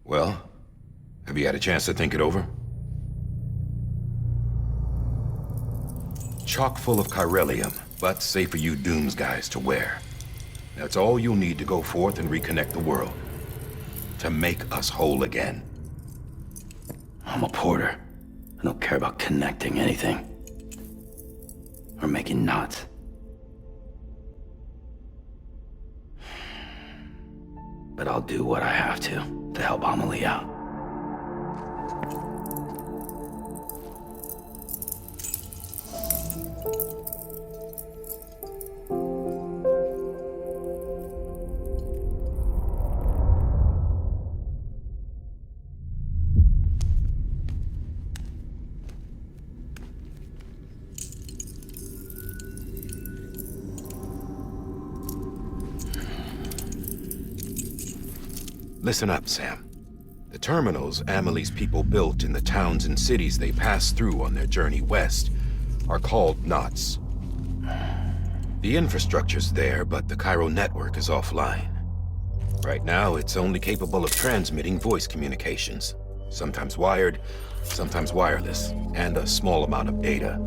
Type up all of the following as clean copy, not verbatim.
Well, have you had a chance to think it over? Chock full of chiralium, but safe for you Dooms guys to wear. That's all you'll need to go forth and reconnect the world. To make us whole again. I'm a porter. I don't care about connecting anything. Or making knots. But I'll do what I have to help Amelie out. Listen up, Sam. The terminals Amelie's people built in the towns and cities they passed through on their journey west are called knots. The infrastructure's there, but the Cairo network is offline. Right now, it's only capable of transmitting voice communications. Sometimes wired, sometimes wireless, and a small amount of data.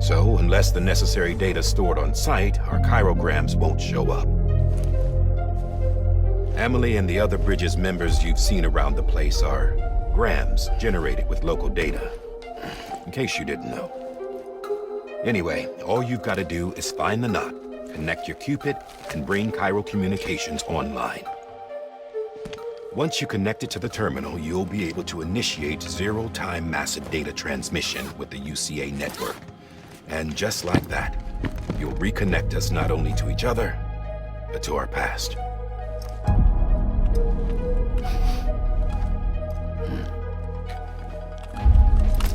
So, unless the necessary data stored on site, our chirograms won't show up. Amelie and the other Bridges members you've seen around the place are grams generated with local data. In case you didn't know. Anyway, all you've got to do is find the knot, connect your Cupid, and bring Cairo communications online. Once you connect it to the terminal, you'll be able to initiate zero-time massive data transmission with the UCA network. And just like that, you'll reconnect us not only to each other, but to our past.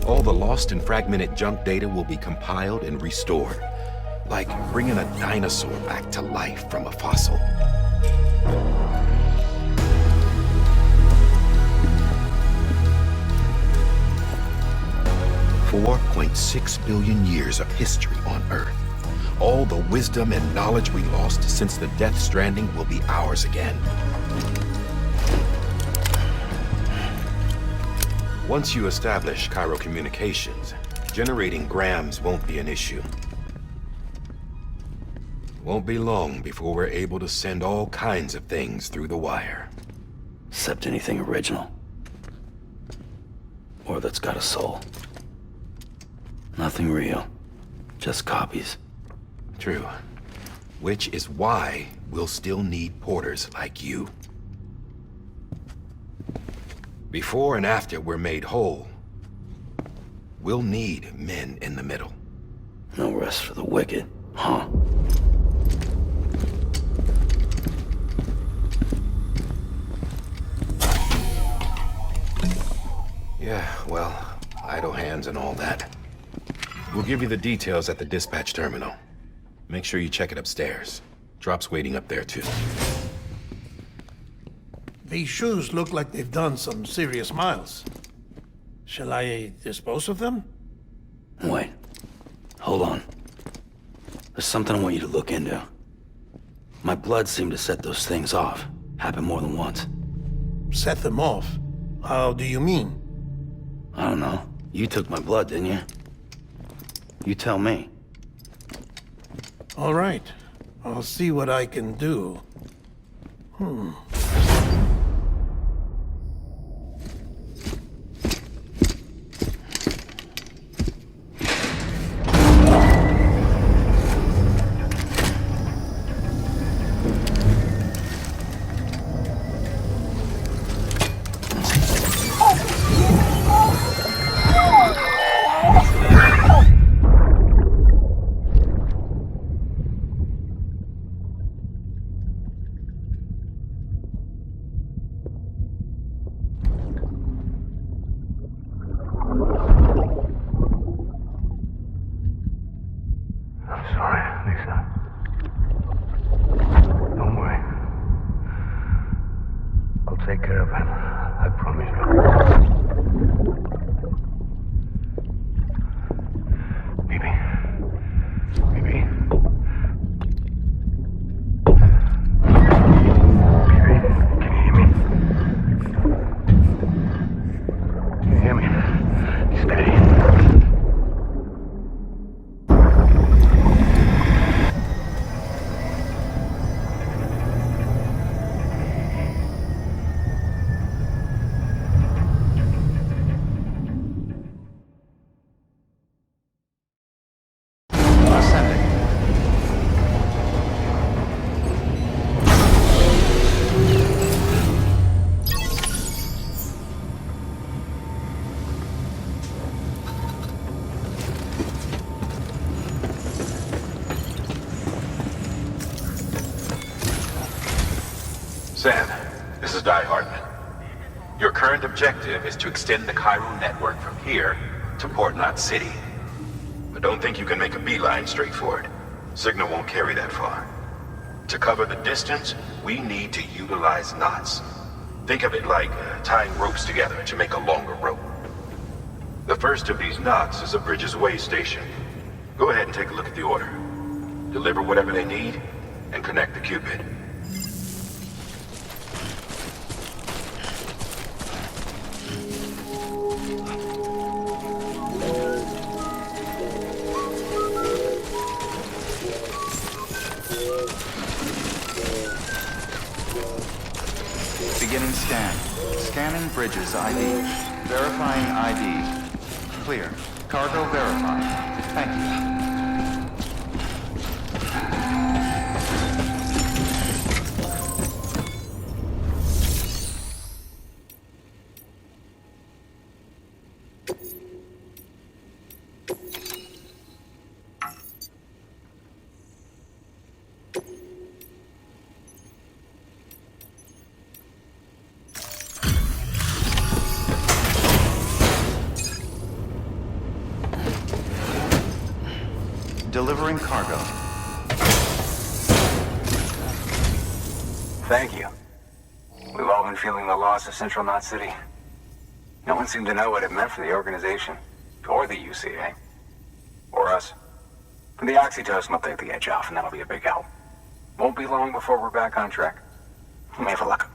All the lost and fragmented junk data will be compiled and restored, like bringing a dinosaur back to life from a fossil. $4.6 billion years of history on Earth. All the wisdom and knowledge we lost since the death Stranding will be ours again. Once you establish Cairo communications, generating grams won't be an issue. Won't be long before we're able to send all kinds of things through the wire. Except anything original. Or that's got a soul. Nothing real. Just copies. True. Which is why we'll still need porters like you. Before and after we're made whole, we'll need men in the middle. No rest for the wicked, huh? Yeah, well, idle hands and all that. We'll give you the details at the dispatch terminal. Make sure you check it upstairs. Drop's waiting up there, too. These shoes look like they've done some serious miles. Shall I dispose of them? Wait. Hold on. There's something I want you to look into. My blood seemed to set those things off. Happened more than once. Set them off? How do you mean? I don't know. You took my blood, didn't you? You tell me. All right. I'll see what I can do. Take care of him. I promise you. Baby. Sam, this is Di Hartman. Your current objective is to extend the Cairo network from here to Port Knot City. But don't think you can make a beeline straight for it. Signal won't carry that far. To cover the distance, we need to utilize knots. Think of it like tying ropes together to make a longer rope. The first of these knots is a Bridges way station. Go ahead and take a look at the order. Deliver whatever they need, and connect the Cupid. Beginning scan. Scanning Bridges ID. Verifying ID. Clear. Cargo verified. Thank you. Delivering cargo. Thank you. We've all been feeling the loss of Central Knot City. No one seemed to know what it meant for the organization, or the UCA, or us. The oxytocin will take the edge off, and that'll be a big help. Won't be long before we're back on track. You may have a look.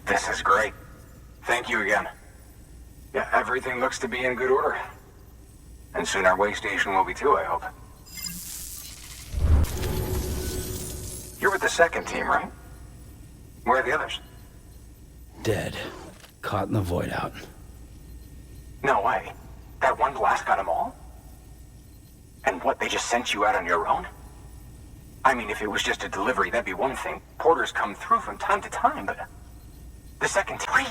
This is great. Thank you again. Yeah, everything looks to be in good order. And soon our way station will be too, I hope. You're with the second team, right? Where are the others? Dead. Caught in the void out. No way. That one blast got them all? And what, they just sent you out on your own? I mean, if it was just a delivery, that'd be one thing. Porters come through from time to time, but... The second 3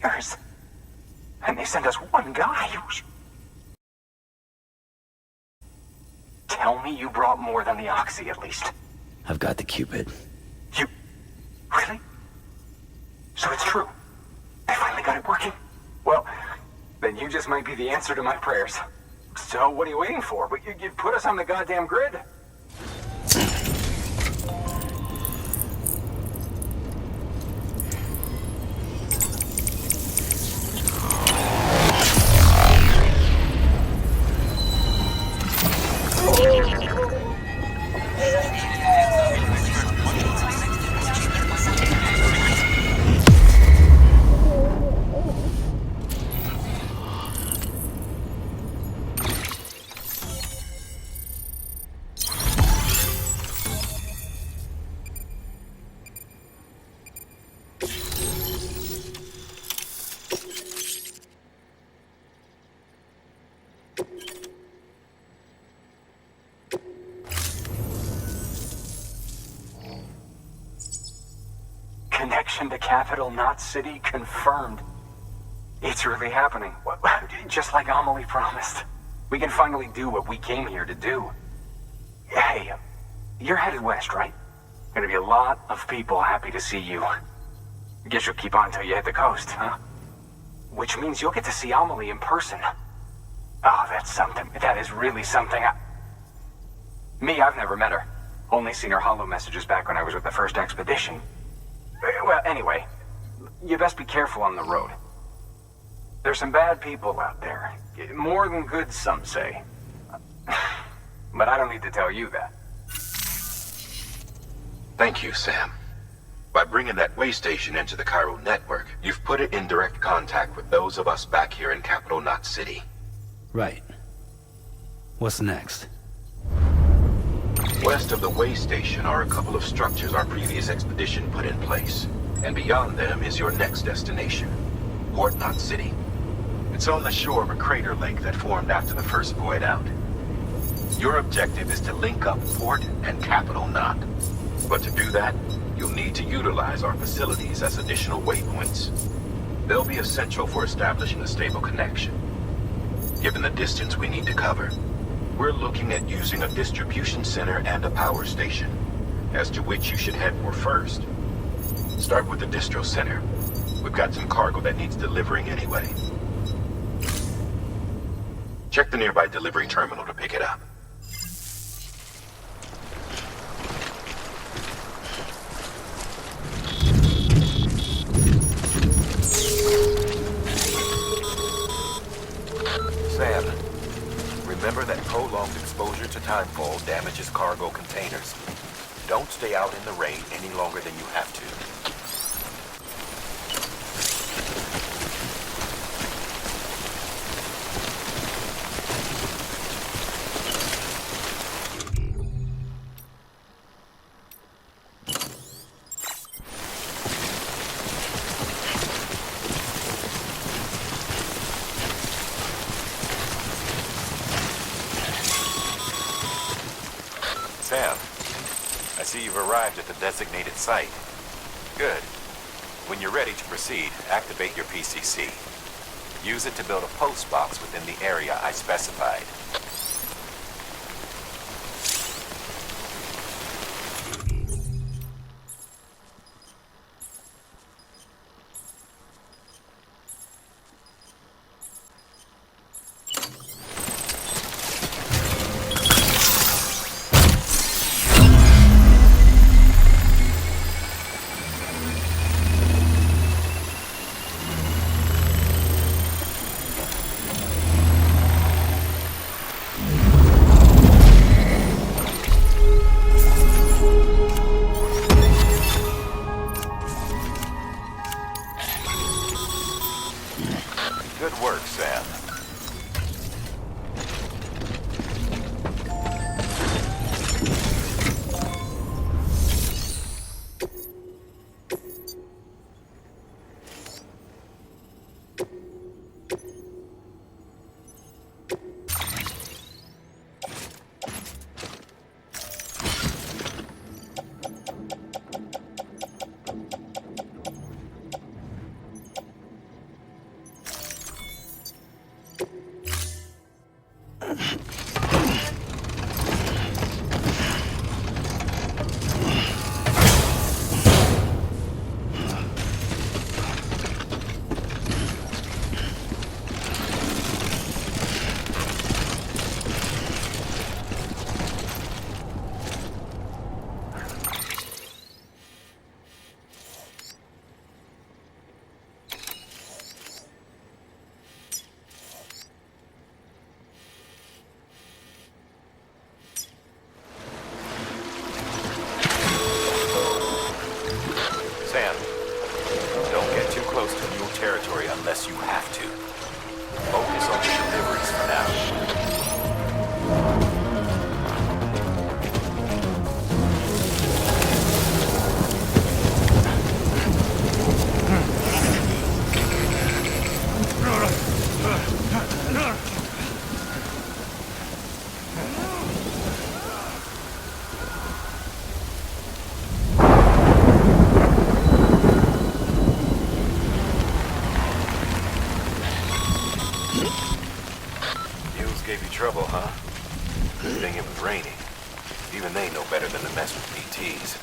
years... And they sent us one guy. Tell me you brought more than the oxy, at least. I've got the Cupid. You... Really? So it's true. They finally got it working? Well, then you just might be the answer to my prayers. So what are you waiting for? But you put us on the goddamn grid. Connection to Capital Knot City confirmed. It's really happening. Just like Amelie promised. We can finally do what we came here to do. Hey, you're headed west, right? Gonna be a lot of people happy to see you. Guess you'll keep on till you hit the coast, huh? Which means you'll get to see Amelie in person. Oh, that's something. That is really something. I've never met her. Only seen her holo messages back when I was with the first expedition. Well, anyway, you best be careful on the road. There's some bad people out there. More than good, some say. But I don't need to tell you that. Thank you, Sam. By bringing that way station into the Cairo network, you've put it in direct contact with those of us back here in Capital Knot City. Right. What's next? West of the way station are a couple of structures our previous expedition put in place. And beyond them is your next destination, Port Knot City. It's on the shore of a crater lake that formed after the first void out. Your objective is to link up Port and Capital Knot. But to do that, you'll need to utilize our facilities as additional waypoints. They'll be essential for establishing a stable connection. Given the distance we need to cover, We're looking at using a distribution center and a power station, as to which you should head for first. Start with the distro center. We've got some cargo that needs delivering anyway. Check the nearby delivery terminal to pick it up. Sam, remember that prolonged exposure to timefall damages cargo containers. Don't stay out in the rain any longer than you have to. Sam, I see you've arrived at the designated site. Good. When you're ready to proceed, activate your PCC. Use it to build a post box within the area I specified. Good work, Sam. Sam, don't get too close to mule territory unless you have to. Focus on the deliveries for now. Gave you trouble, huh? Good thing it was raining. Even they know better than to mess with PTs.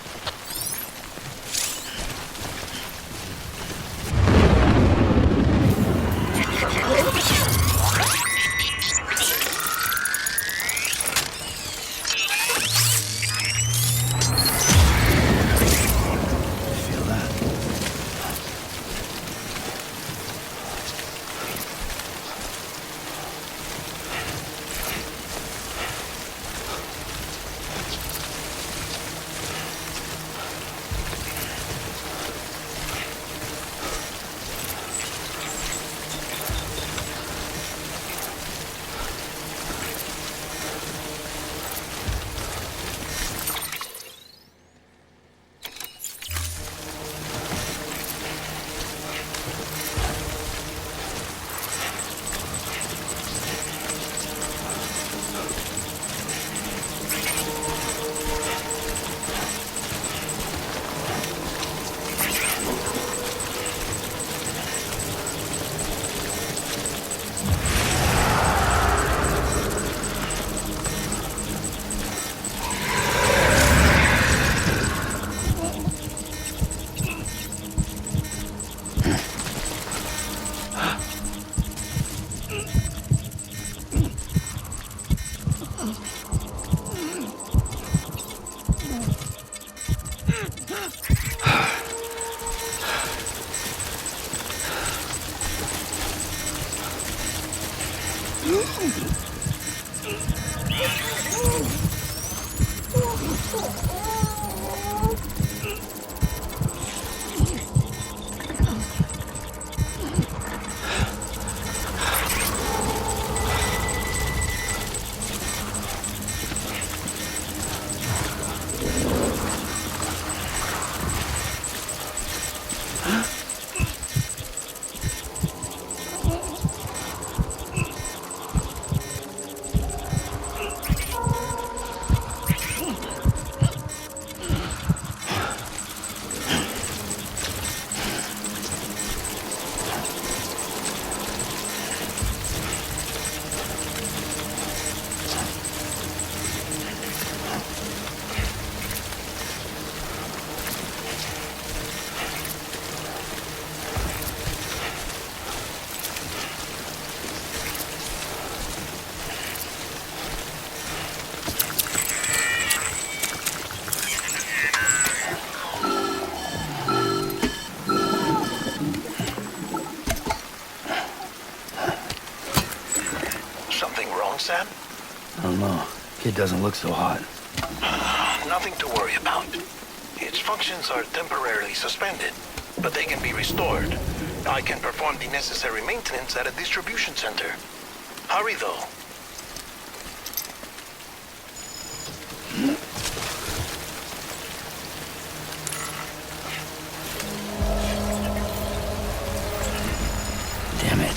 Sam? I don't know. Kid doesn't look so hot. Nothing to worry about. Its functions are temporarily suspended, but they can be restored. I can perform the necessary maintenance at a distribution center. Hurry, though. Damn it.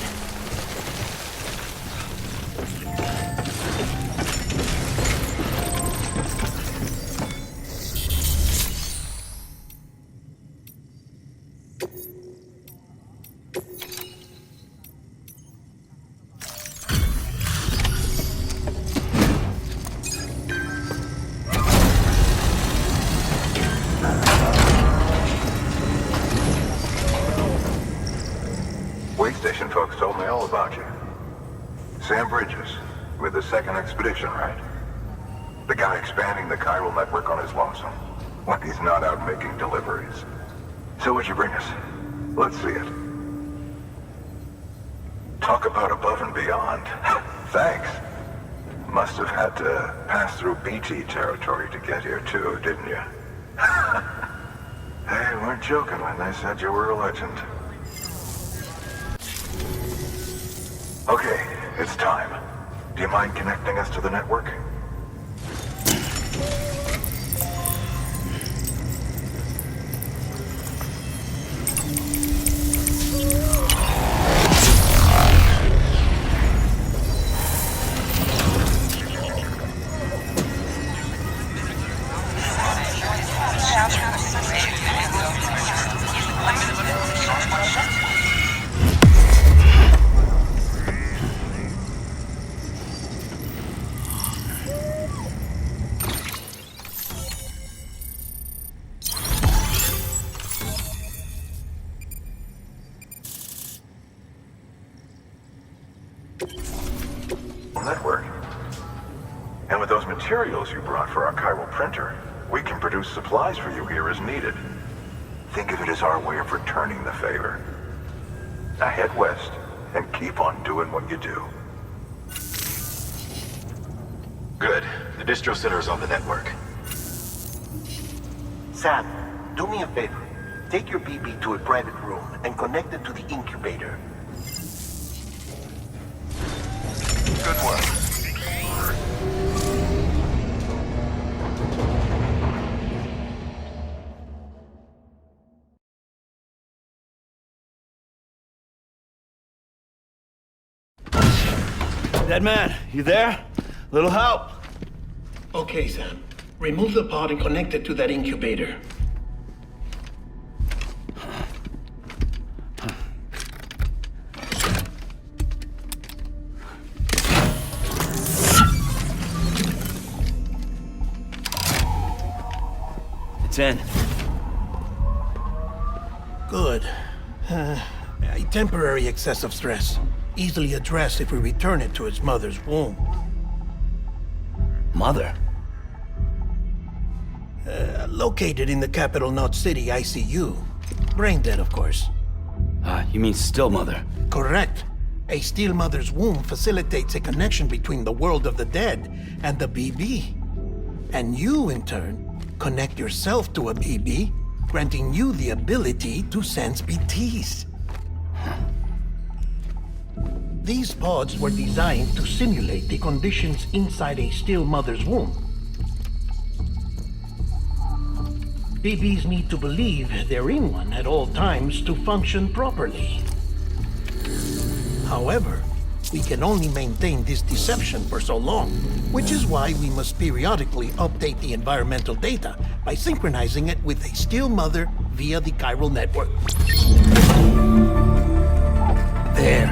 Way station folks told me all about you. Sam Bridges, with the second expedition, right? The guy expanding the chiral network on his lonesome, when he's not out making deliveries. So what'd you bring us? Let's see it. Talk about above and beyond. Thanks. Must have had to pass through BT territory to get here too, didn't you? They weren't joking when they said you were a legend. Okay, it's time. Do you mind connecting us to the network? Network. And with those materials you brought for our chiral printer, we can produce supplies for you here as needed. Think of it as our way of returning the favor. Now head west and keep on doing what you do. Good. The distro center is on the network. Sam, do me a favor. Take your BB to a private room and connect it to the incubator. Good work. Dead man, you there? Little help? Okay, Sam. Remove the pod and connect it to that incubator. It's in. Good. A temporary excessive stress. Easily addressed if we return it to its mother's womb. Mother? Located in the capital Knot City ICU. Brain dead, of course. You mean still mother? Correct. A steel mother's womb facilitates a connection between the world of the dead and the BB. And you, in turn, connect yourself to a BB, granting you the ability to sense BTs. These pods were designed to simulate the conditions inside a still mother's womb. BBs need to believe they're in one at all times to function properly. However, we can only maintain this deception for so long, which is why we must periodically update the environmental data by synchronizing it with a still mother via the chiral network. There.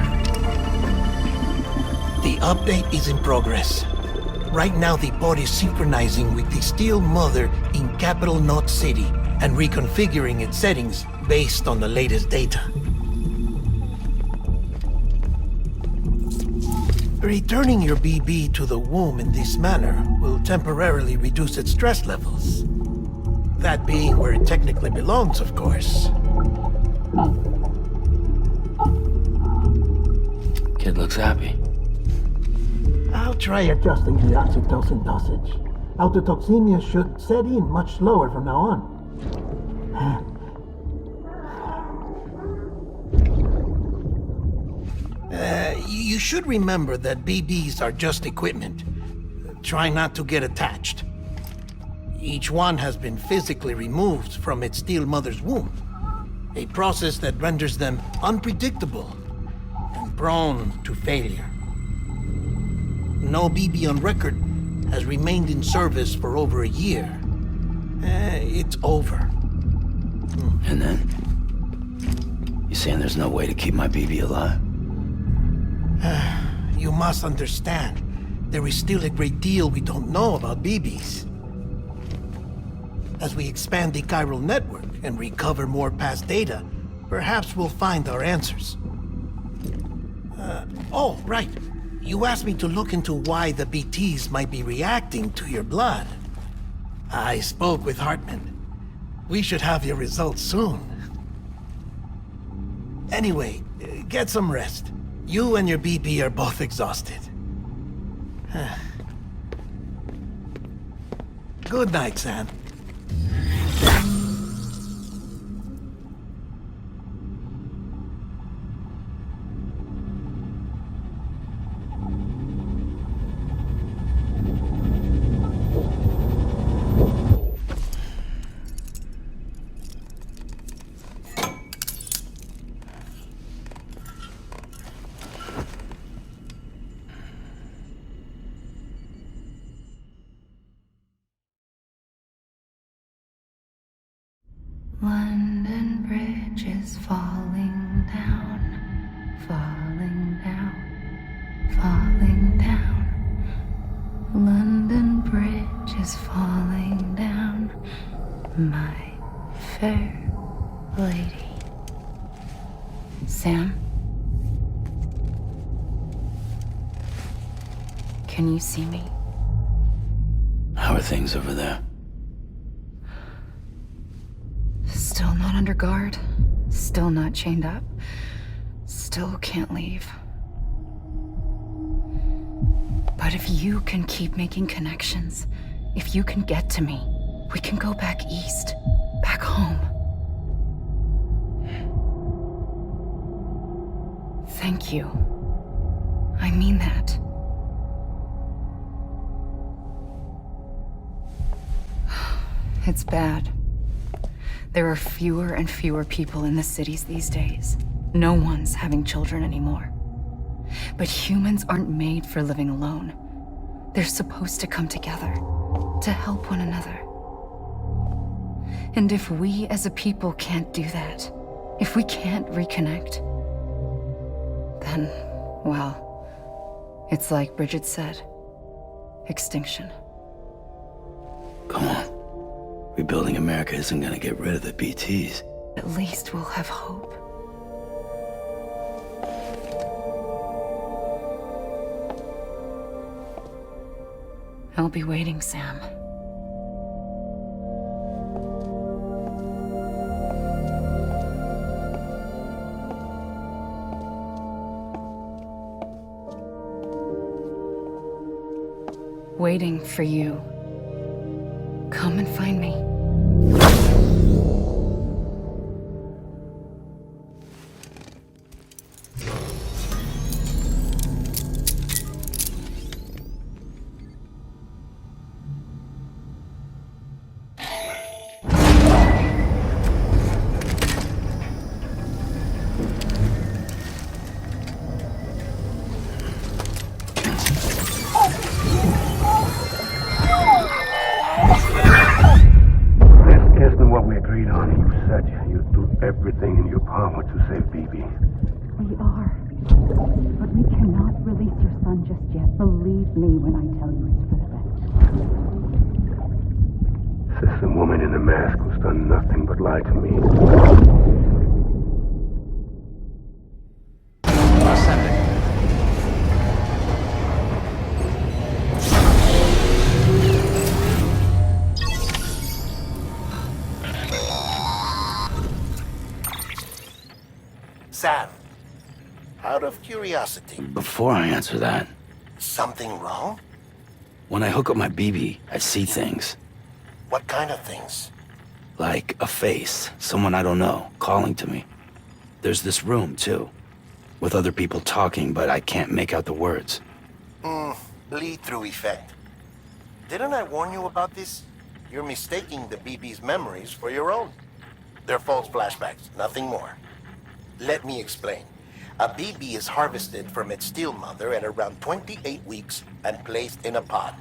The update is in progress. Right now, the pod is synchronizing with the Steel Mother in Capital Knot City and reconfiguring its settings based on the latest data. Returning your BB to the womb in this manner will temporarily reduce its stress levels. That being where it technically belongs, of course. Kid looks happy. I'll try adjusting the oxytocin dosage. Autotoxemia should set in much slower from now on. You should remember that BBs are just equipment. Try not to get attached. Each one has been physically removed from its steel mother's womb. A process that renders them unpredictable and prone to failure. No BB on record has remained in service for over a year. It's over. And then? You saying there's no way to keep my BB alive? You must understand, there is still a great deal we don't know about BBs. As we expand the chiral network and recover more past data, perhaps we'll find our answers. Oh, right. You asked me to look into why the BTs might be reacting to your blood. I spoke with Hartman. We should have your results soon. Anyway, get some rest. You and your BB are both exhausted. Good night, Sam. London Bridge is falling down, falling down, falling down. London Bridge is falling down, my fair lady. Sam? Can you see me? How are things over there? Still not under guard, still not chained up, still can't leave. But if you can keep making connections, if you can get to me, we can go back east, back home. Thank you. I mean that. It's bad. There are fewer and fewer people in the cities these days. No one's having children anymore. But humans aren't made for living alone. They're supposed to come together, to help one another. And if we as a people can't do that, if we can't reconnect, then, well, it's like Bridget said, extinction. Come on. Rebuilding America isn't gonna get rid of the BTs. At least we'll have hope. I'll be waiting, Sam. waiting for you. Come and find me. Everything in your power to save BB. We are. But we cannot release your son just yet. Believe me when I tell you it's for the best. Says the woman in the mask who's done nothing but lie to me. Ascending. Sam, out of curiosity, Before I answer that, something wrong? when I hook up my BB, I see things. What kind of things? Like a face, someone I don't know, calling to me. There's this room, too, with other people talking, but I can't make out the words. Bleed-through effect. Didn't I warn you about this? You're mistaking the BB's memories for your own. They're false flashbacks, nothing more. Let me explain. A BB is harvested from its steel mother at around 28 weeks and placed in a pod.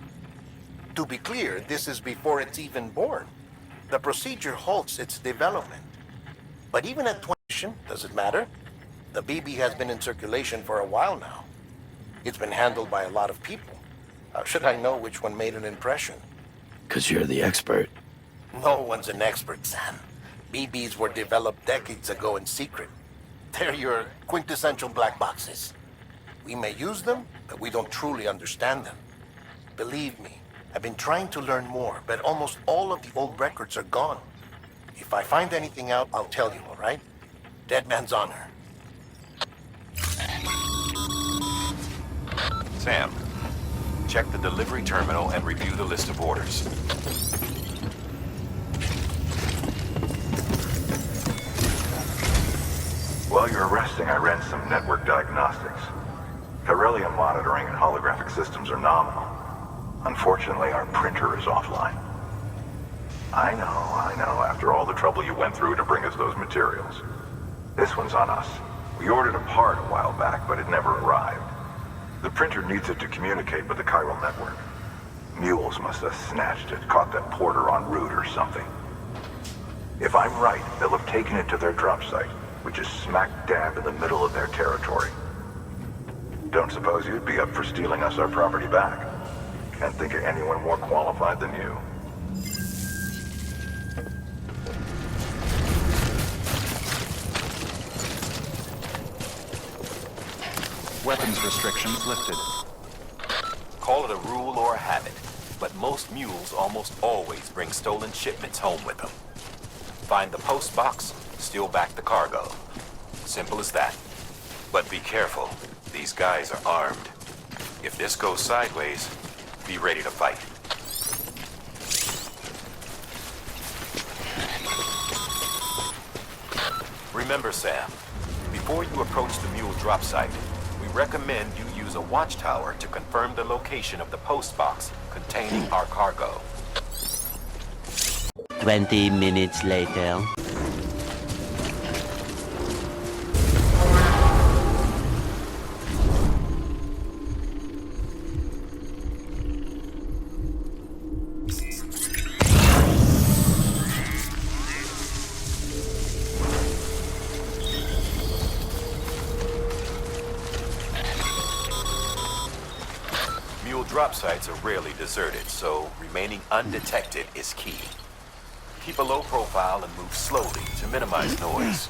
To be clear, this is before it's even born. The procedure halts its development. But even at 20, does it matter? The BB has been in circulation for a while now. It's been handled by a lot of people. How should I know which one made an impression? 'Cause you're the expert. No one's an expert, Sam. BBs were developed decades ago in secret. They're your quintessential black boxes. We may use them, but we don't truly understand them. Believe me, I've been trying to learn more, but almost all of the old records are gone. If I find anything out, I'll tell you, all right? Dead man's honor. Sam, check the delivery terminal and review the list of orders. While you're resting, I ran some network diagnostics. Beryllium monitoring and holographic systems are nominal. Unfortunately, our printer is offline. I know, after all the trouble you went through to bring us those materials. This one's on us. We ordered a part a while back, but it never arrived. The printer needs it to communicate with the chiral network. Mules must have snatched it, caught that porter en route or something. If I'm right, they'll have taken it to their drop site, which is smack dab in the middle of their territory. Don't suppose you'd be up for stealing us our property back? Can't think of anyone more qualified than you. Weapons restrictions lifted. Call it a rule or a habit, but most mules almost always bring stolen shipments home with them. Find the post box, steal back the cargo. Simple as that. But be careful. These guys are armed. If this goes sideways, be ready to fight. Remember, Sam, before you approach the mule drop site, we recommend you use a watchtower to confirm the location of the post box containing our cargo. 20 minutes later. Mule drop sites are rarely deserted, so remaining undetected is key. Keep a low profile and move slowly to minimize noise.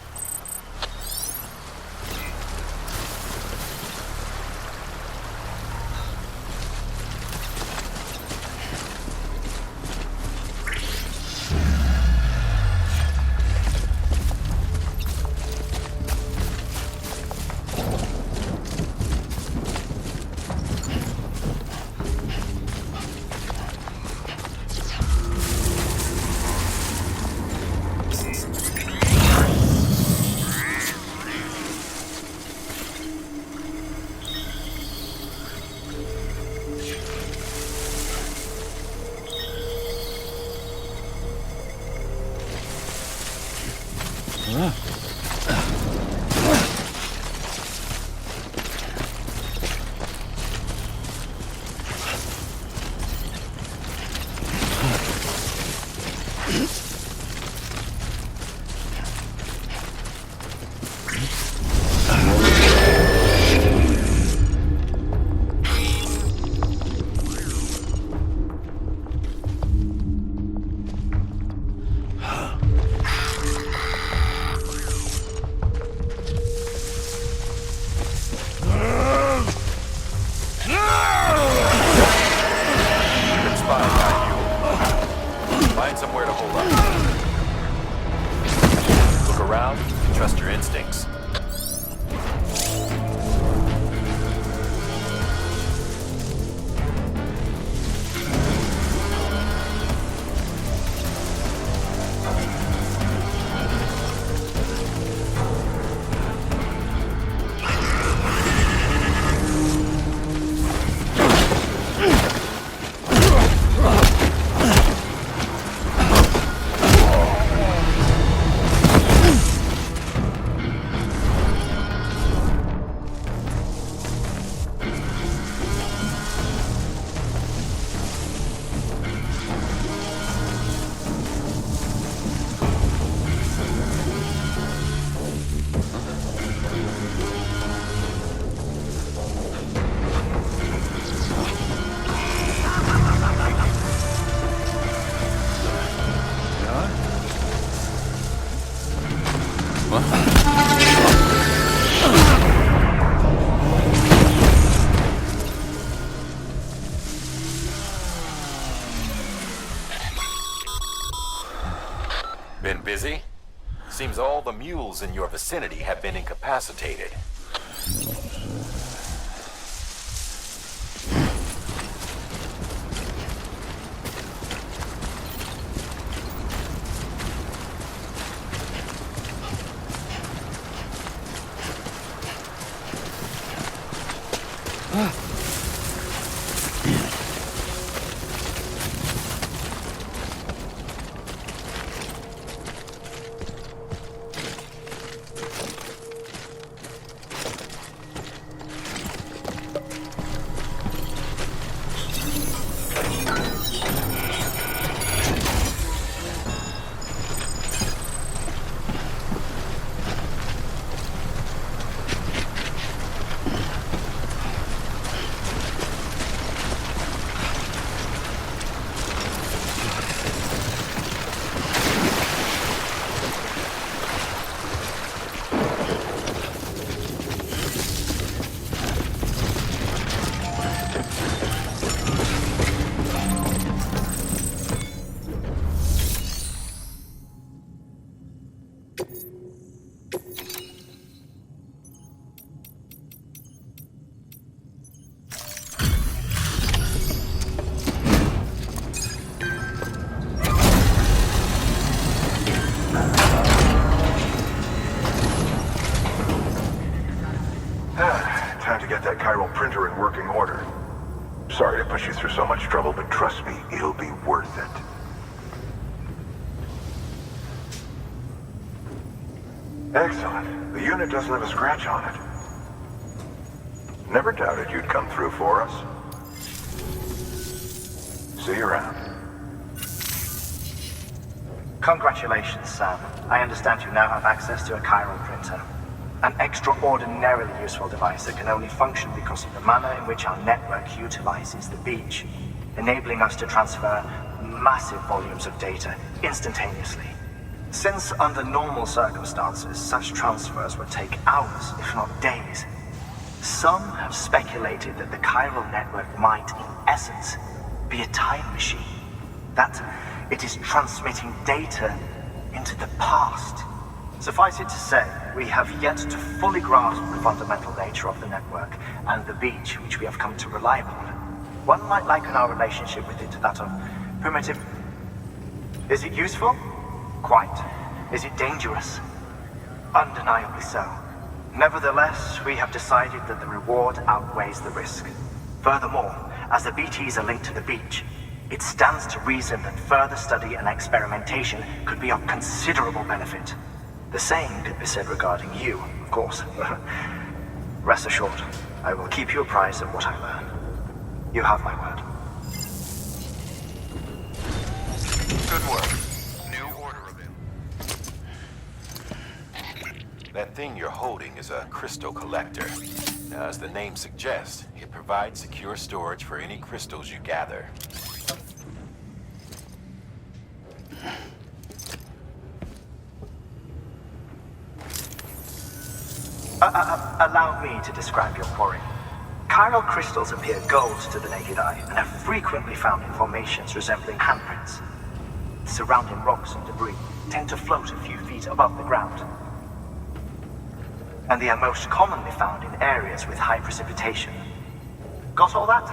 hole up. Look around and trust your instincts. Been busy? Seems all the mules in your vicinity have been incapacitated. Printer in working order. Sorry to push you through so much trouble, but trust me, it'll be worth it. Excellent. The unit doesn't have a scratch on it. Never doubted you'd come through for us. See you around. Congratulations, Sam. I understand you now have access to a chiral printer. An extraordinarily useful device that can only function because of the manner in which our network utilizes the beach, enabling us to transfer massive volumes of data instantaneously. Since under normal circumstances, such transfers would take hours, if not days, some have speculated that the chiral network might, in essence, be a time machine. That it is transmitting data into the past. Suffice it to say, we have yet to fully grasp the fundamental nature of the network and the beach which we have come to rely upon. One might liken our relationship with it to that of primitive... Is it useful? Quite. Is it dangerous? Undeniably so. Nevertheless, we have decided that the reward outweighs the risk. Furthermore, as the BTs are linked to the beach, it stands to reason that further study and experimentation could be of considerable benefit. The same could be said regarding you, of course. Rest assured, I will keep you apprised of what I learn. You have my word. Good work. New order available. That thing you're holding is a crystal collector. Now, as the name suggests, it provides secure storage for any crystals you gather. Allow me to describe your quarry. Chiral crystals appear gold to the naked eye and are frequently found in formations resembling handprints. Surrounding rocks and debris tend to float a few feet above the ground. And they are most commonly found in areas with high precipitation. Got all that?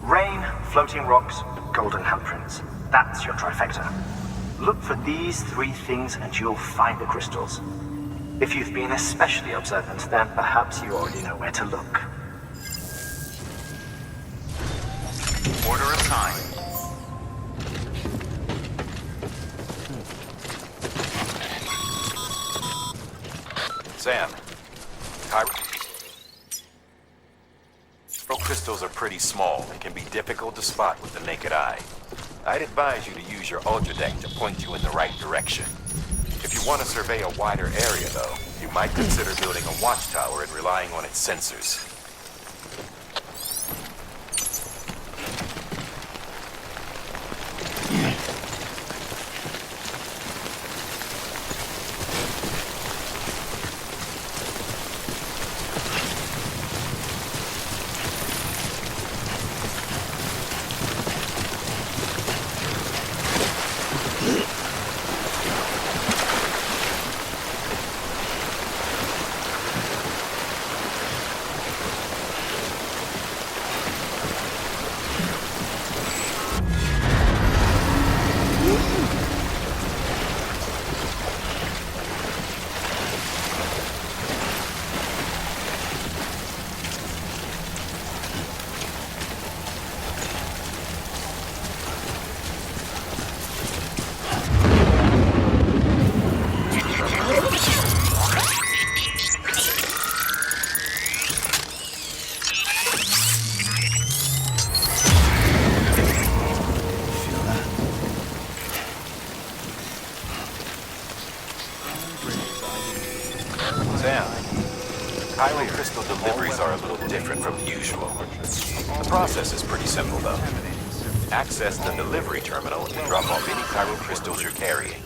Rain, floating rocks, golden handprints. That's your trifecta. Look for these three things and you'll find the crystals. If you've been especially observant, then perhaps you already know where to look. Order assigned. Sam, chiral crystals are pretty small and can be difficult to spot with the naked eye. I'd advise you to use your ultradeck to point you in the right direction. If you want to survey a wider area, though, you might consider building a watchtower and relying on its sensors. Chiral crystal deliveries are a little different from usual. The process is pretty simple, though. Access the delivery terminal and drop off any chiral crystals you're carrying.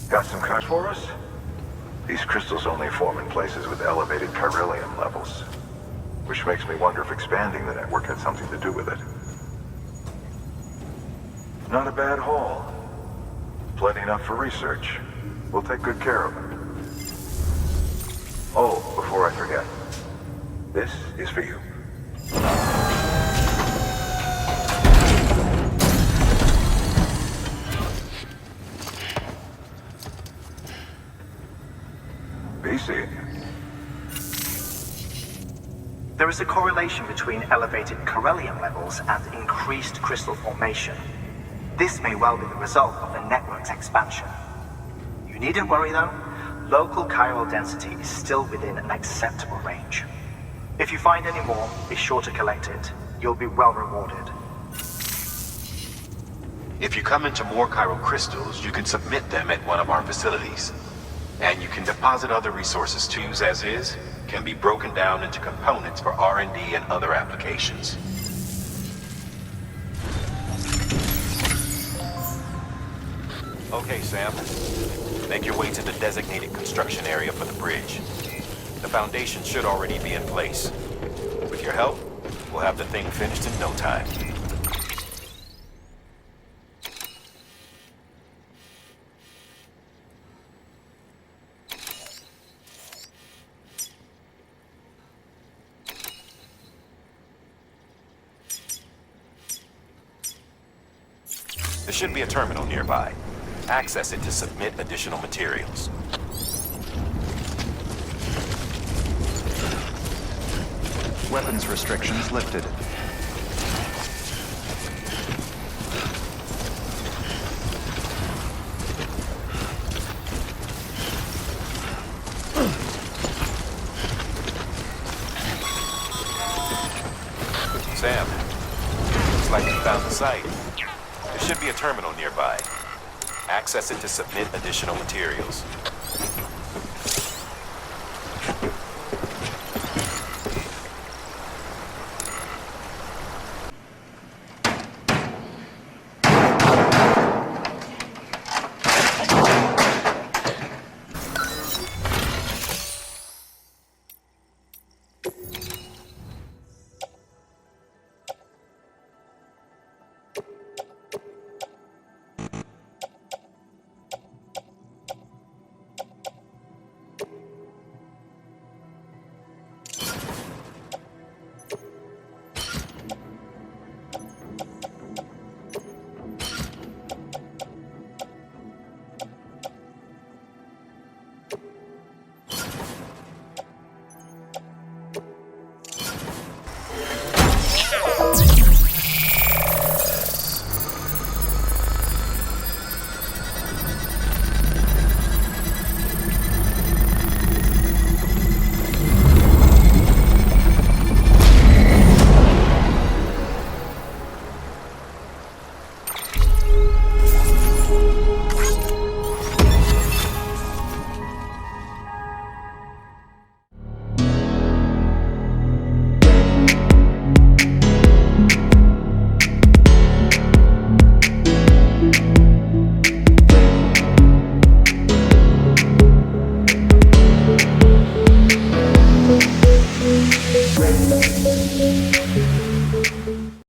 Got some cash for us? These crystals only form in places with elevated chiralium levels, which makes me wonder if expanding the network had something to do with it. Not a bad haul. Plenty enough for research. We'll take good care of it. Oh, before I forget, this is for you. There is a correlation between elevated chiralium levels and increased crystal formation. This may well be the result of the network's expansion. You needn't worry though. Local chiral density is still within an acceptable range. If you find any more, be sure to collect it. You'll be well rewarded. If you come into more chiral crystals, you can submit them at one of our facilities. And you can deposit other resources to use as is, can be broken down into components for R&D and other applications. Okay, Sam. Make your way to the designated construction area for the bridge. The foundation should already be in place. With your help, we'll have the thing finished in no time. There should be a terminal nearby. Access it to submit additional materials. Weapons restrictions lifted. Sam, looks like you found the site. There should be a terminal nearby. Access it to submit additional materials.